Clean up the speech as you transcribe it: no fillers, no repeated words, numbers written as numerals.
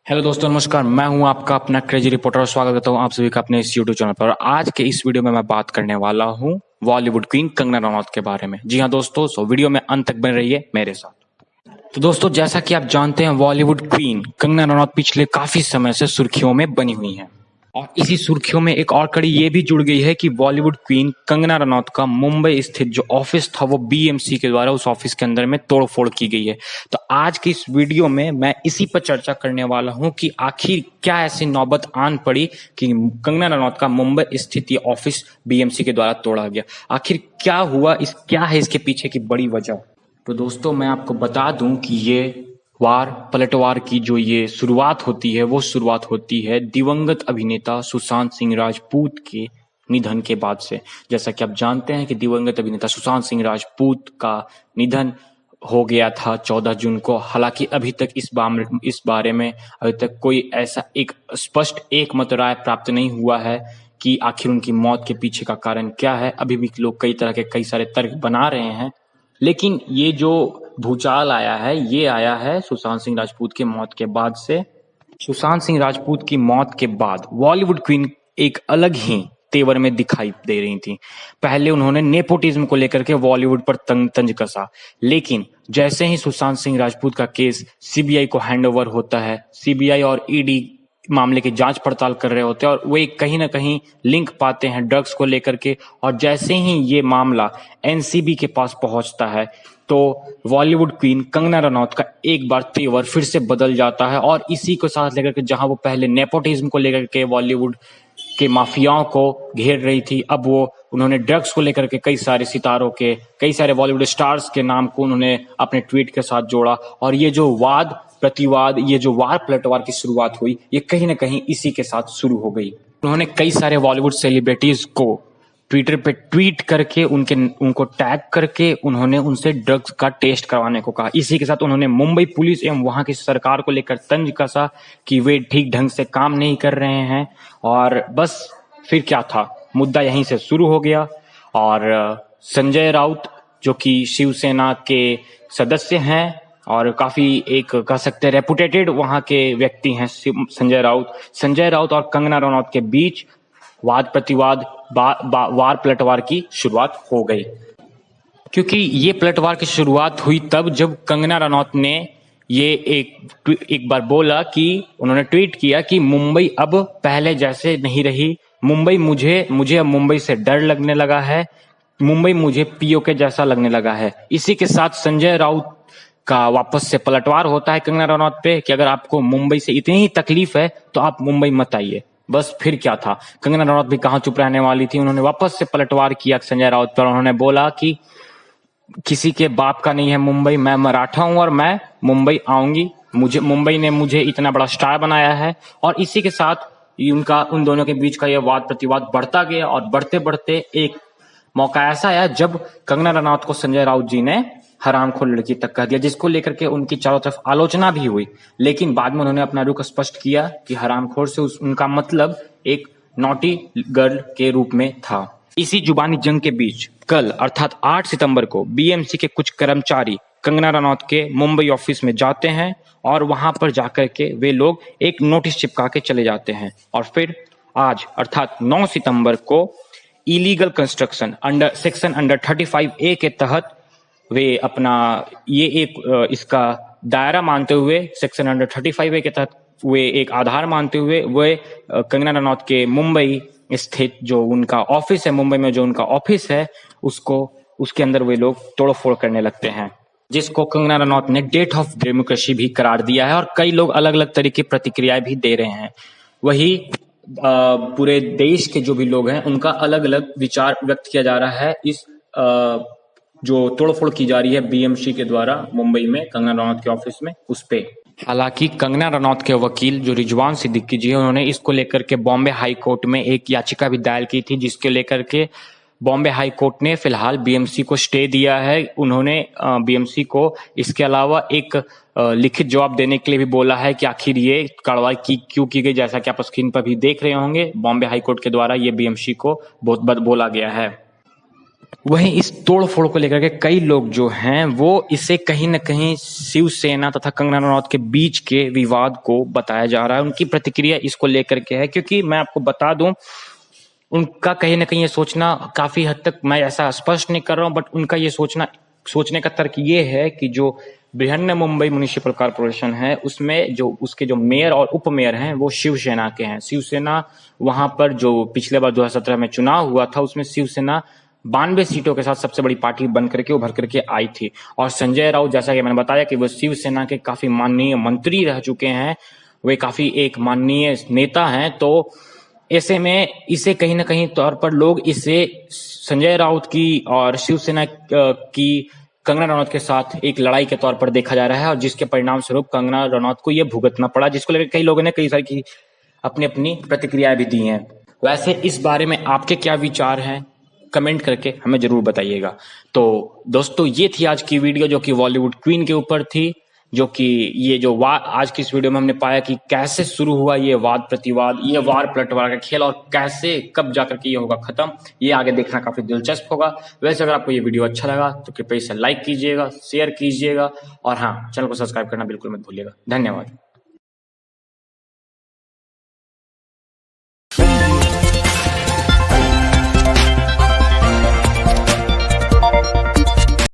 Hello दोस्तों, नमस्कार। मैं हूं आपका अपना क्रेजी रिपोर्टर और स्वागत करता हूं आप सभी का अपने इस यूट्यूब चैनल पर। और आज के इस वीडियो में मैं बात करने वाला हूं बॉलीवुड क्वीन कंगना रनौत के बारे में। जी हां दोस्तों, वीडियो में अंत तक बने रहिए मेरे साथ। तो दोस्तों, जैसा कि आप जानते हैं, बॉलीवुड क्वीन कंगना रनौत पिछले काफी समय से सुर्खियों में बनी हुई हैं। और इसी सुर्खियों में एक और कड़ी ये भी जुड़ गई है कि बॉलीवुड क्वीन कंगना रनौत का मुंबई स्थित जो ऑफिस था वो बीएमसी के द्वारा उस ऑफिस के अंदर में तोड़फोड़ की गई है। तो आज की इस वीडियो में मैं इसी पर चर्चा करने वाला हूं कि आखिर क्या ऐसी नौबत आन पड़ी कि कंगना रनौत का मुंबई स्थित ये ऑफिस बीएमसी के द्वारा तोड़ा गया। आखिर क्या हुआ, क्या है इसके पीछे की बड़ी वजह। तो दोस्तों, मैं आपको बता दूं कि ये पलटवार की जो ये शुरुआत होती है वो शुरुआत होती है दिवंगत अभिनेता सुशांत सिंह राजपूत के निधन के बाद से। जैसा कि आप जानते हैं कि दिवंगत अभिनेता सुशांत सिंह राजपूत का निधन हो गया था 14 जून को। हालांकि अभी तक इस बारे में अभी तक कोई ऐसा एक स्पष्ट एकमत राय प्राप्त नहीं हुआ है कि आखिर उनकी मौत के पीछे का कारण क्या है। अभी भी लोग कई तरह के कई सारे तर्क बना रहे हैं, लेकिन ये जो भूचाल आया है ये आया है सुशांत सिंह राजपूत के मौत के बाद से। सुशांत सिंह राजपूत की मौत के बाद बॉलीवुड क्वीन एक अलग ही तेवर में दिखाई दे रही थी। पहले उन्होंने नेपोटिज्म को लेकर के बॉलीवुड पर तंज कसा, लेकिन जैसे ही सुशांत सिंह राजपूत का केस सीबीआई को हैंडओवर होता है, सीबीआई और ईडी मामले की जांच पड़ताल कर रहे होते हैं और वे कहीं ना कहीं लिंक पाते हैं ड्रग्स को लेकर के। और जैसे ही ये मामला एनसीबी के पास पहुंचता है तो बॉलीवुड क्वीन कंगना रनौत का एक बार तेवर फिर से बदल जाता है। और इसी को साथ लेकर के जहां वो पहले नेपोटिज्म को लेकर के बॉलीवुड के माफियाओं को घेर रही थी, अब उन्होंने ड्रग्स को लेकर के कई सारे सितारों के, कई सारे बॉलीवुड स्टार्स के नाम को उन्होंने अपने ट्वीट के साथ जोड़ा। और ये जो वाद प्रतिवाद, ये जो वार पलटवार की शुरुआत हुई, ये कहीं ना कहीं इसी के साथ शुरू हो गई। उन्होंने कई सारे बॉलीवुड सेलिब्रिटीज को ट्विटर पे ट्वीट करके उनको टैग करके उन्होंने उनसे ड्रग्स का टेस्ट करवाने को कहा। इसी के साथ उन्होंने मुंबई पुलिस एवं वहां की सरकार को लेकर तंज कसा कि वे ठीक ढंग से काम नहीं कर रहे हैं। और बस फिर क्या था, मुद्दा यहीं से शुरू हो गया। और संजय राउत, जो कि शिवसेना के सदस्य हैं और काफी एक कह सकते हैं रेपुटेटेड वहां के व्यक्ति हैं संजय राउत और कंगना रनौत के बीच वाद प्रतिवाद, वार पलटवार की शुरुआत हो गई। क्योंकि ये पलटवार की शुरुआत हुई तब जब कंगना रनौत ने ये एक बार बोला कि उन्होंने ट्वीट किया कि मुंबई अब पहले जैसे नहीं रही, मुझे अब मुंबई से डर लगने लगा है, मुंबई मुझे पीओके जैसा लगने लगा है। इसी के साथ संजय राउत का वापस से पलटवार होता है कंगना रनौत पे कि अगर आपको मुंबई से इतनी ही तकलीफ है तो आप मुंबई मत आइए। बस फिर क्या था, कंगना रनौत भी कहां चुप रहने वाली थी। उन्होंने वापस से पलटवार किया संजय राउत पर। उन्होंने बोला कि किसी के बाप का नहीं है मुंबई, मैं मराठा हूं और मैं मुंबई आऊंगी, मुंबई ने मुझे इतना बड़ा स्टार बनाया है। और इसी के साथ उन दोनों के बीच का यह वाद प्रतिवाद बढ़ता गया और बढ़ते बढ़ते एक मौका ऐसा आया जब कंगना रनौत को संजय राउत जी ने हरामखोर लड़की तक कह दिया, जिसको लेकर के उनकी चारों तरफ आलोचना भी हुई। लेकिन बाद में उन्होंने अपना रुख स्पष्ट किया कि हरामखोर से उनका मतलब एक नॉटी गर्ल के रूप में था। इसी जुबानी जंग के बीच कल अर्थात 8 सितंबर को बीएमसी के कुछ कर्मचारी कंगना रनौत के मुंबई ऑफिस में जाते हैं और वहां पर जाकर के वे लोग एक नोटिस चिपका के चले जाते हैं। और फिर आज अर्थात 9 सितंबर को illegal construction under section 35A के तहत वे अपना इसका दायरा मानते हुए, सेक्शन 35A के तहत वे एक आधार मानते हुए वे कंगना रनौत के मुंबई स्थित जो उनका ऑफिस है, मुंबई में जो उनका ऑफिस है, उसके अंदर वे लोग तोड़फोड़ करने लगते हैं, जिसको कंगना रनौत ने डेथ ऑफ डेमोक्रेसी भी करार दिया है। और कई लोग अलग अलग तरीके की प्रतिक्रियाएं भी दे रहे हैं। वही पूरे देश के जो भी लोग हैं उनका अलग अलग विचार व्यक्त किया जा रहा है इस जो तोड़फोड़ की जा रही है बीएमसी के द्वारा मुंबई में कंगना रनौत के ऑफिस में, उस पे। हालांकि कंगना रनौत के वकील जो रिजवान सिद्दीकी जी है, उन्होंने इसको लेकर के बॉम्बे हाई कोर्ट में एक याचिका भी दायर की थी, जिसके लेकर के बॉम्बे हाई कोर्ट ने फिलहाल बीएमसी को स्टे दिया है। उन्होंने बीएमसी को इसके अलावा एक लिखित जवाब देने के लिए भी बोला है कि आखिर ये कार्रवाई क्यों की गई। जैसा कि आप स्क्रीन पर भी देख रहे होंगे, बॉम्बे हाई कोर्ट के द्वारा ये बीएमसी को बहुत बोला गया है। वहीं इस तोड़-फोड़ को लेकर के कई लोग जो हैं वो इसे कहीं न कहीं शिवसेना तथा कंगना रनौत के बीच के विवाद को बताया जा रहा है। उनकी प्रतिक्रिया इसको लेकर के है, क्योंकि मैं आपको बता दूं, उनका कहीं न कहीं ये सोचना काफ़ी हद तक, मैं ऐसा स्पष्ट नहीं कर रहा हूँ, बट उनका ये सोचने का तर्क ये है कि जो बृहन्न मुंबई म्युनिसिपल कॉर्पोरेशन है, उसमें जो उसके जो मेयर और उप मेयर हैं वो शिवसेना के हैं। शिवसेना वहां पर जो पिछले बार 2017 में चुनाव हुआ था, उसमें शिवसेना 92 सीटों के साथ सबसे बड़ी पार्टी बन करके उभर करके आई थी। और संजय राउत, जैसा कि मैंने बताया कि वो शिवसेना के काफी माननीय मंत्री रह चुके हैं, वे काफी एक माननीय नेता हैं। तो ऐसे में इसे कहीं ना कहीं तौर पर लोग इसे संजय राउत की और शिवसेना की कंगना रनौत के साथ एक लड़ाई के तौर पर देखा जा रहा है, और जिसके परिणाम स्वरूप कंगना रनौत को यह भुगतना पड़ा, जिसको लेकर कई लोगों ने कई सारी अपनी अपनी प्रतिक्रियाएं भी दी हैं। वैसे इस बारे में आपके क्या विचार हैं, कमेंट करके हमें जरूर बताइएगा। तो दोस्तों, ये थी आज की वीडियो जो कि बॉलीवुड क्वीन के ऊपर थी, जो कि ये जो आज की इस वीडियो में हमने पाया कि कैसे शुरू हुआ ये वाद प्रतिवाद, ये वार पलटवार का खेल, और कैसे कब जाकर के ये होगा खत्म, ये आगे देखना काफी दिलचस्प होगा। वैसे अगर आपको ये वीडियो अच्छा लगा तो कृपया इसे लाइक कीजिएगा, शेयर कीजिएगा, और हाँ, चैनल को सब्सक्राइब करना बिल्कुल मत भूलिएगा। धन्यवाद।